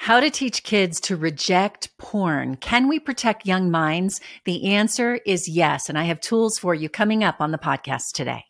How to teach kids to reject porn. Can we protect young minds? The answer is yes. And I have tools for you coming up on the podcast today.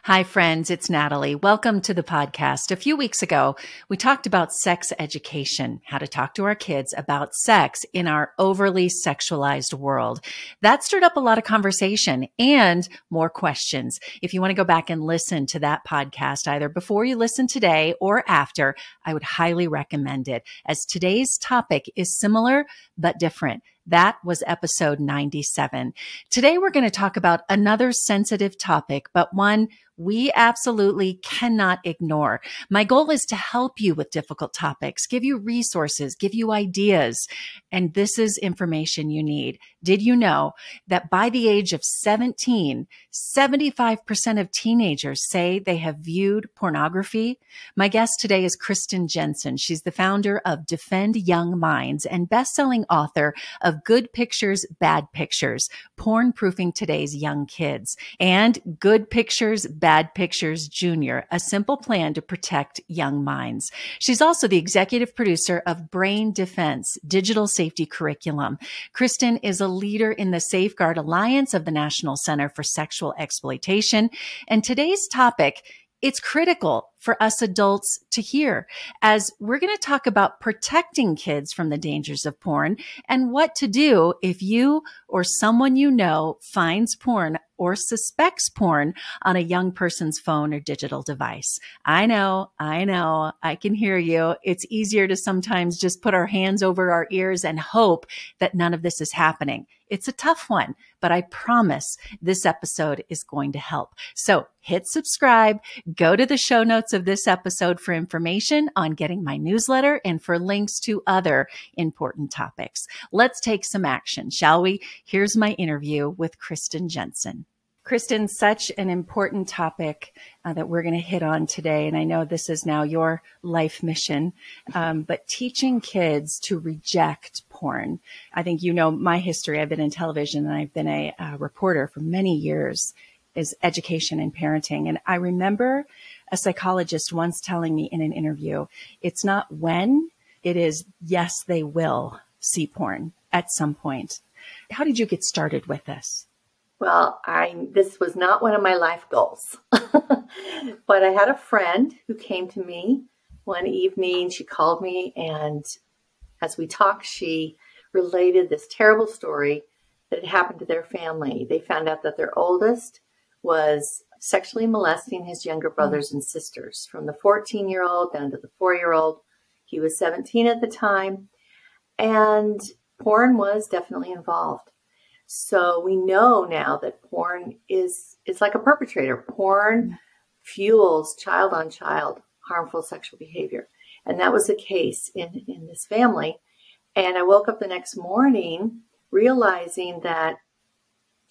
Hi, friends. It's Natalie. Welcome to the podcast. A few weeks ago, we talked about sex education, how to talk to our kids about sex in our overly sexualized world. That stirred up a lot of conversation and more questions. If you want to go back and listen to that podcast, either before you listen today or after, I would highly recommend it, as today's topic is similar but different. That was episode 97. Today, we're going to talk about another sensitive topic, but one we absolutely cannot ignore. My goal is to help you with difficult topics, give you resources, give you ideas, and this is information you need. Did you know that by the age of 17, 75% of teenagers say they have viewed pornography? My guest today is Kristen Jensen. She's the founder of Defend Young Minds and best-selling author of Good Pictures, Bad Pictures, Porn-Proofing Today's Young Kids, and Good Pictures, Bad Pictures Junior, a simple plan to protect young minds. She's also the executive producer of Brain Defense, digital safety curriculum. Kristen is a leader in the Safeguard Alliance of the National Center for Sexual Exploitation. And today's topic, it's critical for us adults to hear, as we're going to talk about protecting kids from the dangers of porn and what to do if you or someone you know finds porn or suspects porn on a young person's phone or digital device. I know, I can hear you. It's easier to sometimes just put our hands over our ears and hope that none of this is happening. It's a tough one, but I promise this episode is going to help. So hit subscribe, go to the show notes of this episode for information on getting my newsletter and for links to other important topics. Let's take some action, shall we? Here's my interview with Kristen Jensen. Kristen, such an important topic that we're going to hit on today. And I know this is now your life mission, but teaching kids to reject porn. I think you know my history. I've been in television and I've been a reporter for many years, is education and parenting. And I remember a psychologist once telling me in an interview, it's not when, it is yes, they will see porn at some point. How did you get started with this? Well, this was not one of my life goals, but I had a friend who came to me one evening. She called me, and as we talked, she related this terrible story that had happened to their family. They found out that their oldest was sexually molesting his younger brothers and sisters, from the 14-year-old down to the 4-year-old. He was 17 at the time, and porn was definitely involved. So we know now that porn it's like a perpetrator. Porn fuels child on child harmful sexual behavior. And that was the case in this family. And I woke up the next morning realizing that,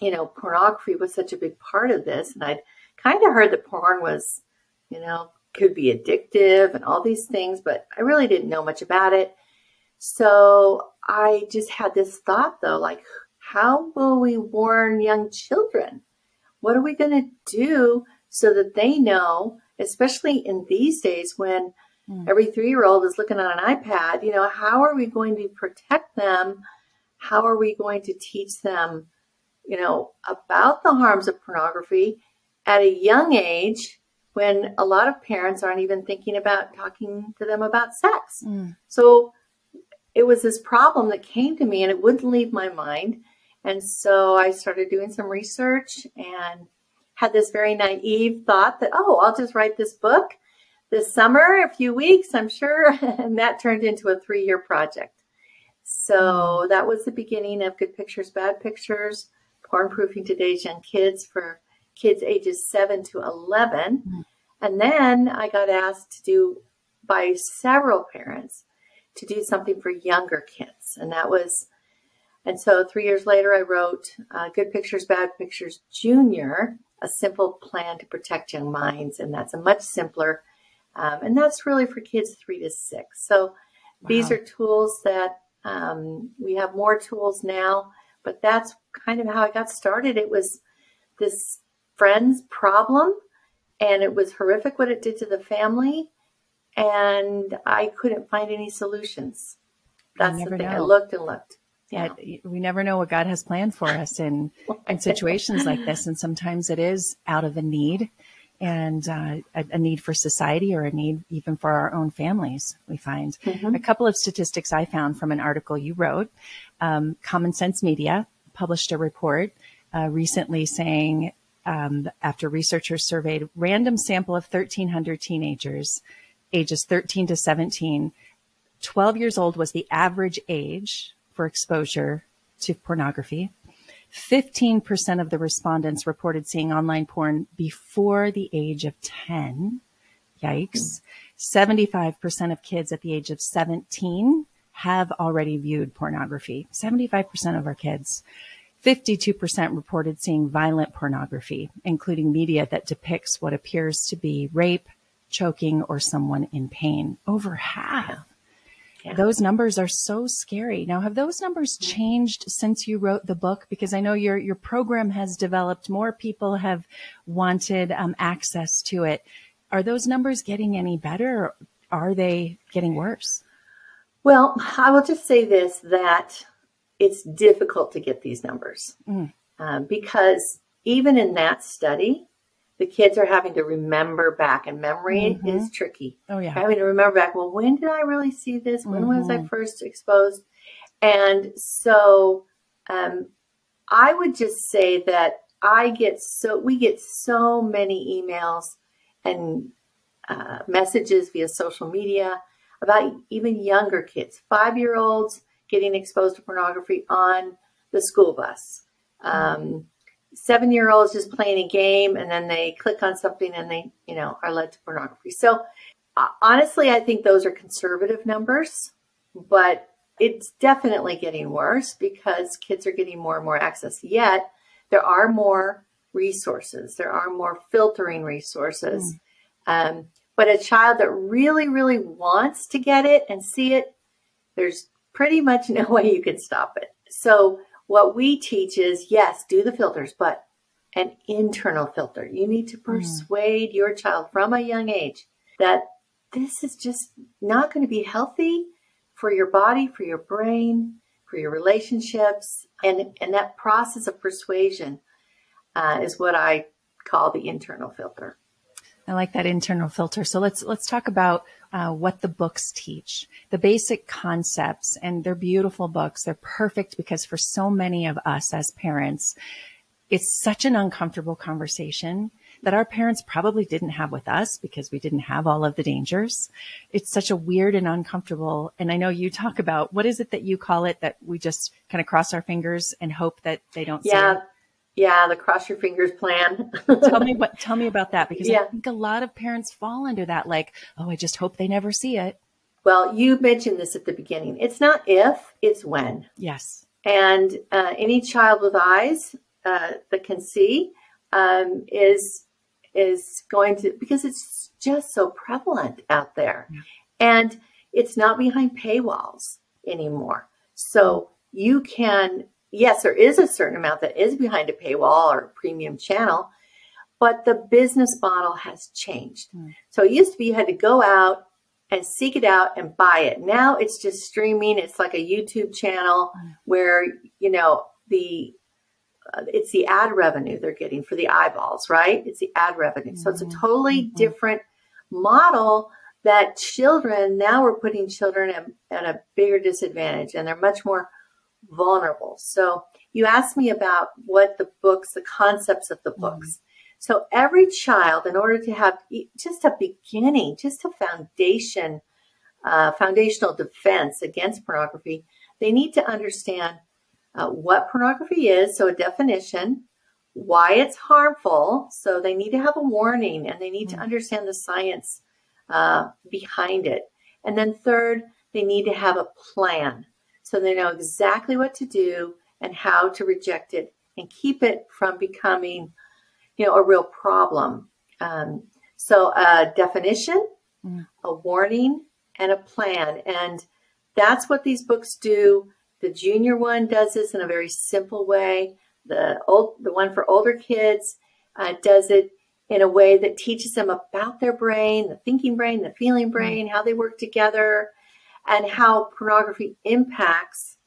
pornography was such a big part of this. And I'd kind of heard that porn was, could be addictive and all these things, but I really didn't know much about it. So I just had this thought though, like, how will we warn young children? What are we going to do so that they know, especially in these days when every 3-year-old is looking on an iPad, how are we going to protect them? How are we going to teach them, about the harms of pornography at a young age when a lot of parents aren't even thinking about talking to them about sex? So it was this problem that came to me and it wouldn't leave my mind. And so I started doing some research and had this very naive thought that, I'll just write this book this summer, a few weeks, I'm sure. And that turned into a 3-year project. So that was the beginning of Good Pictures, Bad Pictures, Porn-Proofing Today's Young Kids for kids ages 7 to 11. And then I got asked by several parents to do something for younger kids. And so 3 years later, I wrote Good Pictures, Bad Pictures Junior, a simple plan to protect young minds. And that's a much simpler, and that's really for kids 3 to 6. So these are tools that we have more tools now, but that's kind of how I got started. It was this friend's problem, and it was horrific what it did to the family. and I couldn't find any solutions. That's the thing. Know. I looked and looked. Yeah. We never know what God has planned for us in situations like this. And sometimes it is out of a need and a need for society or a need even for our own families, we find. A couple of statistics I found from an article you wrote. Common Sense Media published a report recently saying, after researchers surveyed a random sample of 1,300 teenagers, ages 13 to 17, 12 years old was the average age for exposure to pornography. 15% of the respondents reported seeing online porn before the age of 10. Yikes. 75% of kids at the age of 17 have already viewed pornography. 75% of our kids. 52% reported seeing violent pornography, including media that depicts what appears to be rape, choking, or someone in pain. Over half. Yeah. Those numbers are so scary. Now, have those numbers changed since you wrote the book? Because I know your program has developed. More people have wanted access to it. Are those numbers getting any better, or are they getting worse? Well, I will just say this, that it's difficult to get these numbers because even in that study, the kids are having to remember back, and memory is tricky. Oh, yeah. Having to remember back, well, when did I really see this? When was I first exposed? And so I would just say that we get so many emails and messages via social media about even younger kids, 5-year-olds getting exposed to pornography on the school bus. 7-year-olds just playing a game, and then they click on something and they, are led to pornography. So honestly, I think those are conservative numbers, but it's definitely getting worse because kids are getting more and more access. Yet there are more resources. There are more filtering resources. But a child that really, really wants to get it and see it, there's pretty much no way you can stop it. So what we teach is, yes, do the filters, but an internal filter. You need to persuade your child from a young age that this is just not going to be healthy for your body, for your brain, for your relationships. And that process of persuasion is what I call the internal filter. I like that internal filter. So let's talk about what the books teach, the basic concepts, and they're beautiful books. They're perfect because for so many of us as parents, it's such an uncomfortable conversation that our parents probably didn't have with us because we didn't have all of the dangers. It's such a weird and uncomfortable. And I know you talk about, what is it that you call it, that we just kind of cross our fingers and hope that they don't see it? Yeah, the cross your fingers plan. Tell me about that, because I think a lot of parents fall under that, like, oh, I just hope they never see it. Well, you mentioned this at the beginning. It's not if, it's when. Yes. And any child with eyes that can see is going to, because it's just so prevalent out there. Yeah. And it's not behind paywalls anymore. So you can, yes, there is a certain amount that is behind a paywall or a premium channel, but the business model has changed. So it used to be you had to go out and seek it out and buy it. Now it's just streaming. It's like a YouTube channel where, it's the ad revenue they're getting for the eyeballs, right? It's the ad revenue. So it's a totally different model that now we're putting children at a bigger disadvantage, and they're much more vulnerable. So you asked me about what the concepts of the books. So every child, in order to have just a beginning, just a foundational defense against pornography, they need to understand what pornography is, so a definition, why it's harmful, so they need to have a warning, and they need to understand the science behind it. And then third, they need to have a plan, so they know exactly what to do and how to reject it and keep it from becoming, a real problem. So a definition, a warning, and a plan. And that's what these books do. The junior one does this in a very simple way. The one for older kids does it in a way that teaches them about their brain, the thinking brain, the feeling brain, how they work together, and how pornography impacts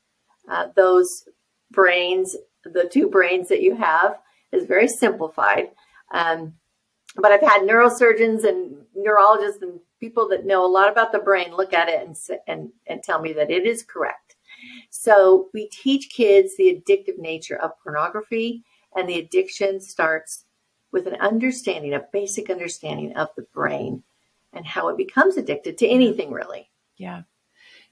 those brains, the two brains that you have. Is very simplified. But I've had neurosurgeons and neurologists and people that know a lot about the brain look at it and tell me that it is correct. So we teach kids the addictive nature of pornography, and the addiction starts with an understanding, a basic understanding of the brain and how it becomes addicted to anything, really. Yeah.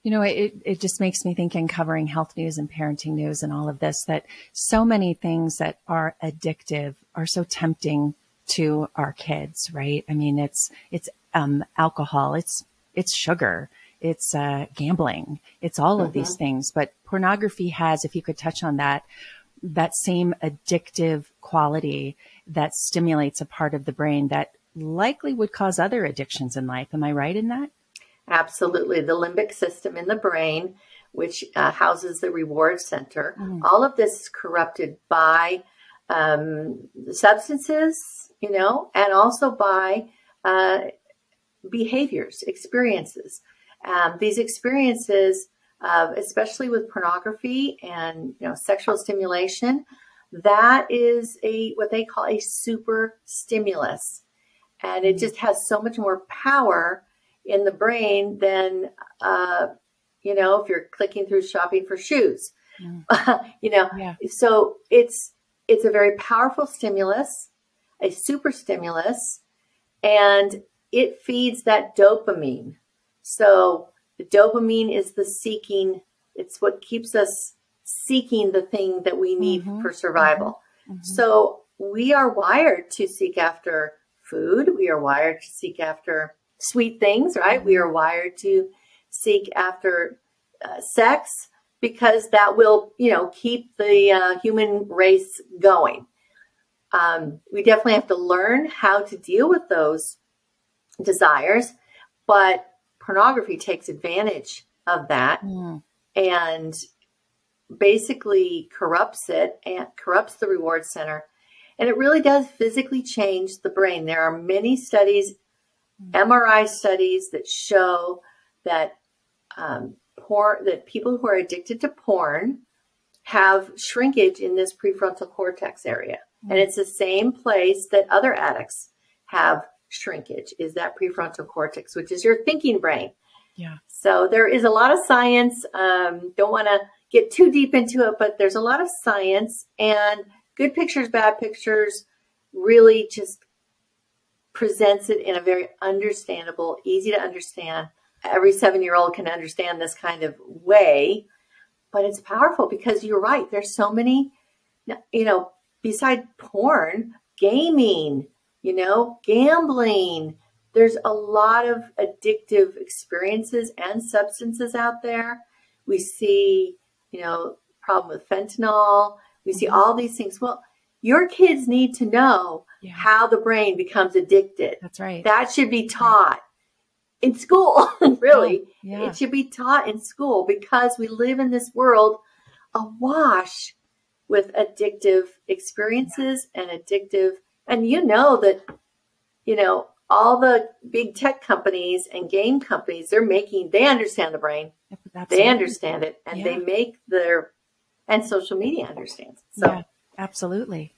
You know, it just makes me think, in covering health news and parenting news and all of this, that so many things that are addictive are so tempting to our kids, right? I mean, it's alcohol, it's sugar, it's gambling, it's all of these things. But pornography has, if you could touch on that same addictive quality that stimulates a part of the brain that likely would cause other addictions in life. Am I right in that? Absolutely. The limbic system in the brain, which houses the reward center, all of this is corrupted by substances, you know, and also by behaviors, experiences. These experiences, especially with pornography and, you know, sexual stimulation, that is what they call a super stimulus. And it just has so much more power in the brain than, you know, if you're clicking through shopping for shoes, you know, so it's a very powerful stimulus, a super stimulus, and it feeds that dopamine. So the dopamine is the seeking. It's what keeps us seeking the thing that we need for survival. So we are wired to seek after food. We are wired to seek after sweet things, right? We are wired to seek after sex, because that will, you know, keep the human race going. We definitely have to learn how to deal with those desires, but pornography takes advantage of that and basically corrupts it and corrupts the reward center. And it really does physically change the brain. There are many studies, MRI studies, that show that that people who are addicted to porn have shrinkage in this prefrontal cortex area. And it's the same place that other addicts have shrinkage, is that prefrontal cortex, which is your thinking brain. Yeah. So there is a lot of science. Don't want to get too deep into it, but there's a lot of science, and Good Pictures, Bad Pictures really just presents it in a very understandable, easy to understand. Every 7-year-old can understand this kind of way, but it's powerful because you're right. There's so many, you know, beside porn, gaming, you know, gambling. There's a lot of addictive experiences and substances out there. We see, you know, problem with fentanyl. We see all these things. Well, your kids need to know how the brain becomes addicted. That's right. That should be taught in school, really. It should be taught in school, because we live in this world awash with addictive experiences and addictive. And you know that, you know, all the big tech companies and game companies, they understand the brain. They understand it, and they make and social media understands. So yeah, absolutely.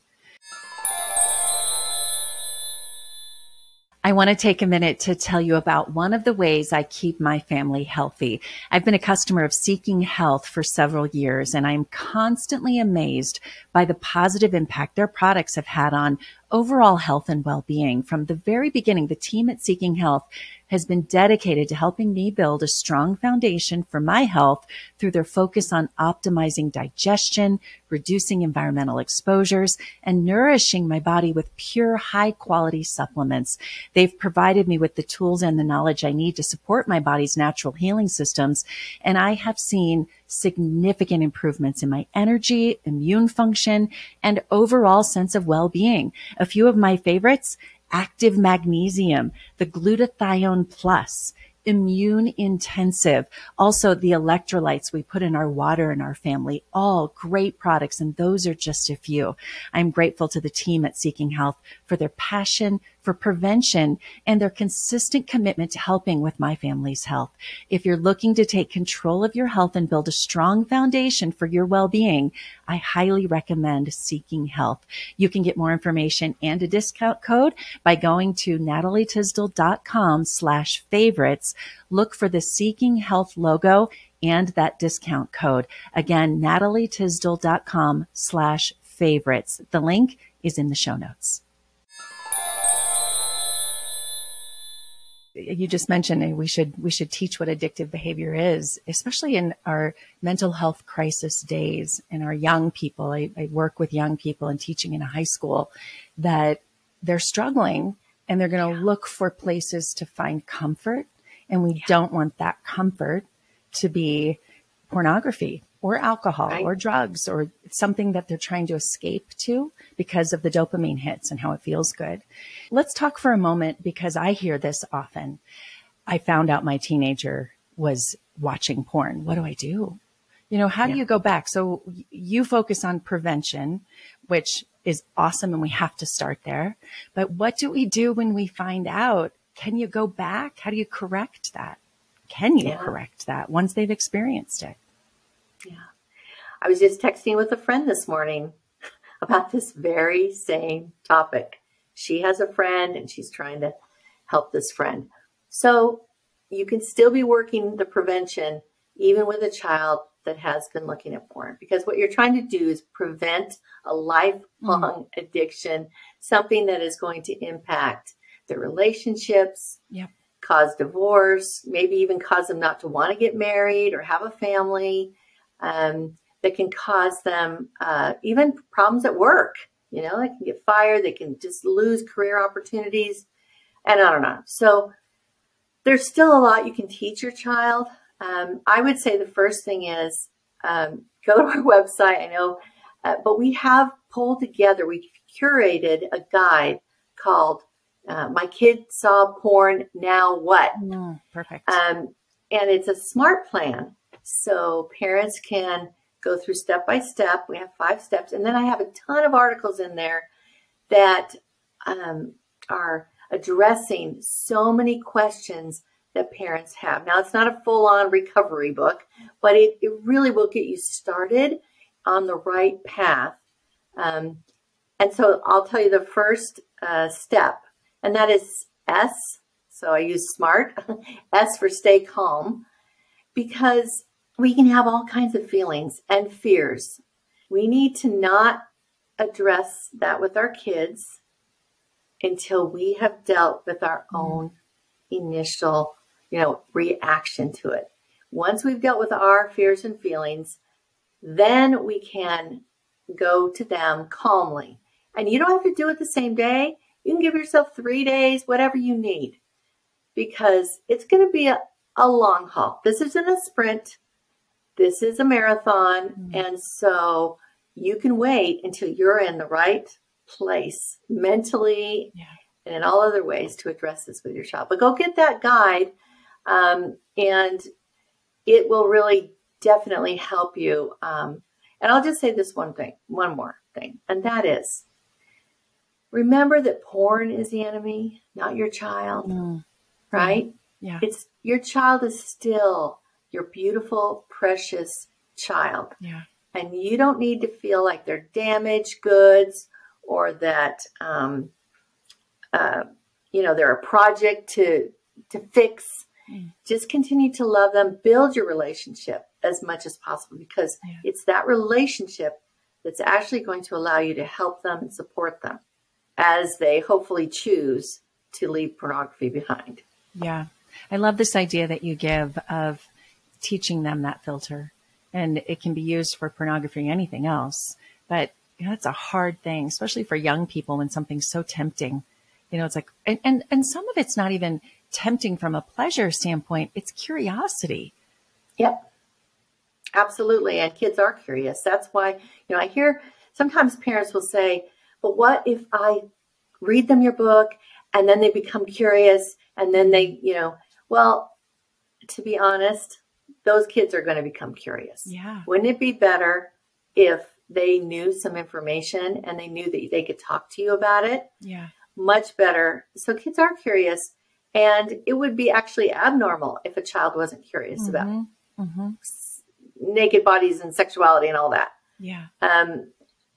I want to take a minute to tell you about one of the ways I keep my family healthy. I've been a customer of Seeking Health for several years, and I'm constantly amazed by the positive impact their products have had on overall health and well-being. From the very beginning, the team at Seeking Health has been dedicated to helping me build a strong foundation for my health through their focus on optimizing digestion, reducing environmental exposures, and nourishing my body with pure, high-quality supplements. They've provided me with the tools and the knowledge I need to support my body's natural healing systems, and I have seen significant improvements in my energy, immune function, and overall sense of well-being. A few of my favorites: Active Magnesium, the Glutathione Plus, immune intensive. Also, the electrolytes we put in our water in our family, all great products. And those are just a few. I'm grateful to the team at Seeking Health for their passion for prevention and their consistent commitment to helping with my family's health. If you're looking to take control of your health and build a strong foundation for your well-being, I highly recommend Seeking Health. You can get more information and a discount code by going to natalietysdal.com/favorites. Look for the Seeking Health logo and that discount code. Again, natalietysdal.com/favorites. The link is in the show notes. You just mentioned we should teach what addictive behavior is, especially in our mental health crisis days and our young people. I work with young people and teaching in a high school that they're struggling and they're going to look for places to find comfort. And we don't want that comfort to be pornography or alcohol or drugs or something that they're trying to escape to because of the dopamine hits and how it feels good. Let's talk for a moment because I hear this often. I found out my teenager was watching porn. What do I do? You know, how do you go back? So you focus on prevention, which is awesome. And we have to start there. But what do we do when we find out? Can you go back? How do you correct that? Can you correct that once they've experienced it? Yeah. I was just texting with a friend this morning about this very same topic. She has a friend and she's trying to help this friend. So you can still be working the prevention even with a child that has been looking at porn, because what you're trying to do is prevent a lifelong addiction, something that is going to impact their relationships, cause divorce, maybe even cause them not to want to get married or have a family. That can cause them even problems at work. You know, they can get fired. They can just lose career opportunities and on and on. So there's still a lot you can teach your child. I would say the first thing is go to our website. I know, but we have pulled together, we curated a guide called My Kid Saw Porn, Now What? Perfect. And it's a SMART plan. So parents can go through step by step. We have 5 steps. And then I have a ton of articles in there that are addressing so many questions that parents have. Now, it's not a full-on recovery book, but it really will get you started on the right path. And so I'll tell you the first step, and that is S. So I use SMART, S for stay calm, because we can have all kinds of feelings and fears. We need to not address that with our kids until we have dealt with our own initial, reaction to it. Once we've dealt with our fears and feelings, then we can go to them calmly. And you don't have to do it the same day. You can give yourself 3 days, whatever you need, because it's going to be a long haul. This isn't a sprint. This is a marathon. And so you can wait until you're in the right place mentally and in all other ways to address this with your child. But go get that guide, and it will really definitely help you. And I'll just say this one more thing, and that is, remember that porn is the enemy, not your child, right? Yeah. Your child is still your beautiful, precious child. Yeah. And you don't need to feel like they're damaged goods or that, they're a project to fix. Just continue to love them, build your relationship as much as possible, because it's that relationship that's actually going to allow you to help them and support them as they hopefully choose to leave pornography behind. Yeah. I love this idea that you give of teaching them that filter, and it can be used for pornography or anything else. But, it's a hard thing, especially for young people when something's so tempting. It's like, and some of it's not even tempting from a pleasure standpoint. It's curiosity. Yep. Absolutely. And kids are curious. That's why, I hear sometimes parents will say, but what if I read them your book and then they become curious and then they, well, to be honest, those kids are going to become curious. Yeah. Wouldn't it be better if they knew some information and they knew that they could talk to you about it? Yeah. Much better. So kids are curious, and it would be actually abnormal if a child wasn't curious about naked bodies and sexuality and all that. Yeah.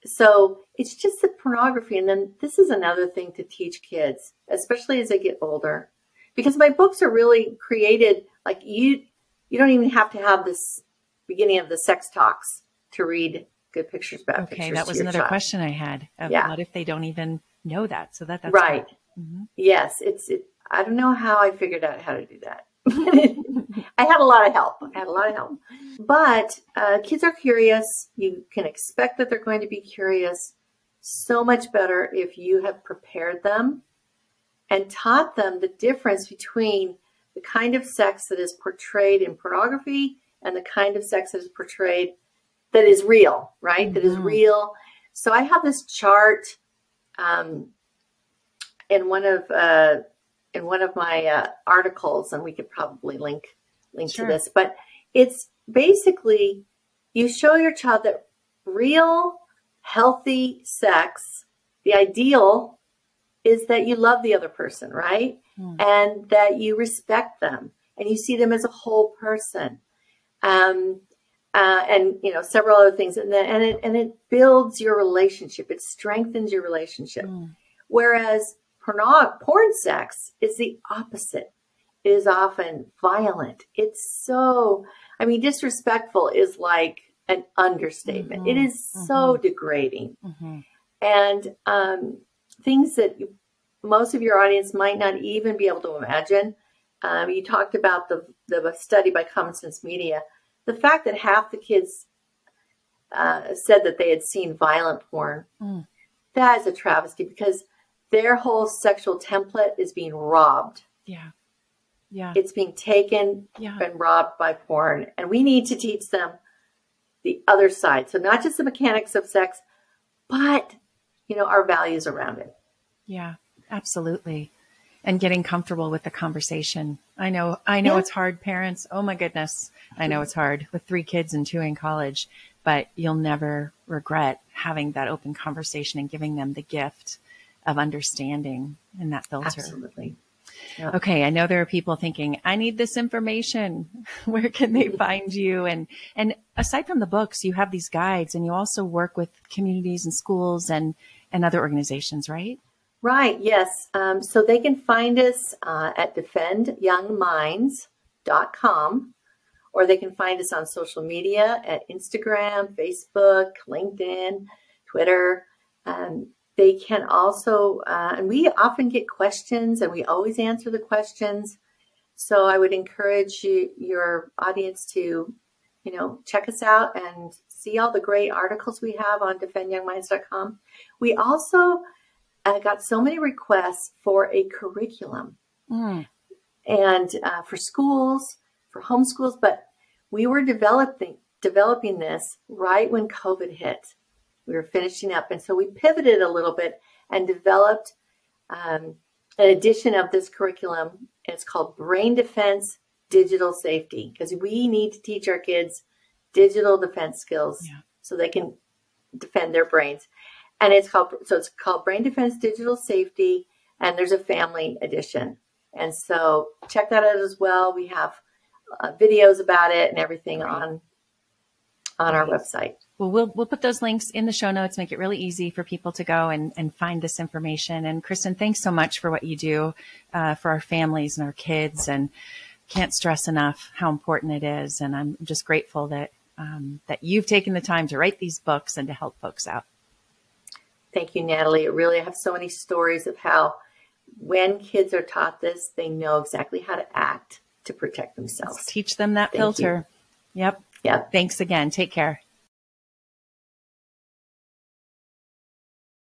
So it's just the pornography. And then this is another thing to teach kids, especially as they get older, because my books are really created like you don't even have to have this beginning of the sex talks to read good pictures, bad pictures. Okay, that was another question I had. What if they don't even know that? So that's right. Mm-hmm. Yes, I don't know how I figured out how to do that. I had a lot of help. But kids are curious. You can expect that they're going to be curious. So much better if you have prepared them and taught them the difference between the kind of sex that is portrayed in pornography and the kind of sex that is portrayed that is real, right? Mm-hmm. That is real. So I have this chart in one of my articles, and we could probably link to this, but it's basically you show your child that real, healthy sex, the ideal is that you love the other person, right? Mm. And that you respect them and you see them as a whole person. And several other things. And it builds your relationship. It strengthens your relationship. Mm. Whereas porn sex is the opposite. It is often violent. It's disrespectful is like an understatement. Mm-hmm. It is so degrading. Mm-hmm. And things that most of your audience might not even be able to imagine. You talked about the study by Common Sense Media. The fact that half the kids said that they had seen violent porn, that is a travesty because their whole sexual template is being robbed. Yeah. Yeah. It's being taken and robbed by porn. And we need to teach them the other side. So not just the mechanics of sex, but, our values around it. Yeah, absolutely. And getting comfortable with the conversation. I know it's hard, parents. Oh my goodness. I know it's hard with 3 kids and 2 in college, but you'll never regret having that open conversation and giving them the gift of understanding in that filter. Absolutely. Yeah. Okay. I know there are people thinking, I need this information. Where can they find you? And aside from the books, you have these guides and you also work with communities and schools and other organizations, right? Right. Yes. So they can find us at defendyoungminds.com, or they can find us on social media at Instagram, Facebook, LinkedIn, Twitter. They can also, and we often get questions and we always answer the questions. So I would encourage your audience to, check us out and see all the great articles we have on defendyoungminds.com. We also got so many requests for a curriculum and for schools, for homeschools, but we were developing this right when COVID hit. We were finishing up. And so we pivoted a little bit and developed an edition of this curriculum. It's called Brain Defense Digital Safety, because we need to teach our kids digital defense skills so they can defend their brains. And it's called Brain Defense Digital Safety, and there's a family edition. And so check that out as well. We have videos about it and everything on our website. Well, we'll put those links in the show notes, make it really easy for people to go and find this information. And Kristen, thanks so much for what you do for our families and our kids, and can't stress enough how important it is. And I'm just grateful that you've taken the time to write these books and to help folks out. Thank you, Natalie. I have so many stories of how when kids are taught this, they know exactly how to act to protect themselves. Let's teach them that filter. Yep. Yep. Thanks again. Take care.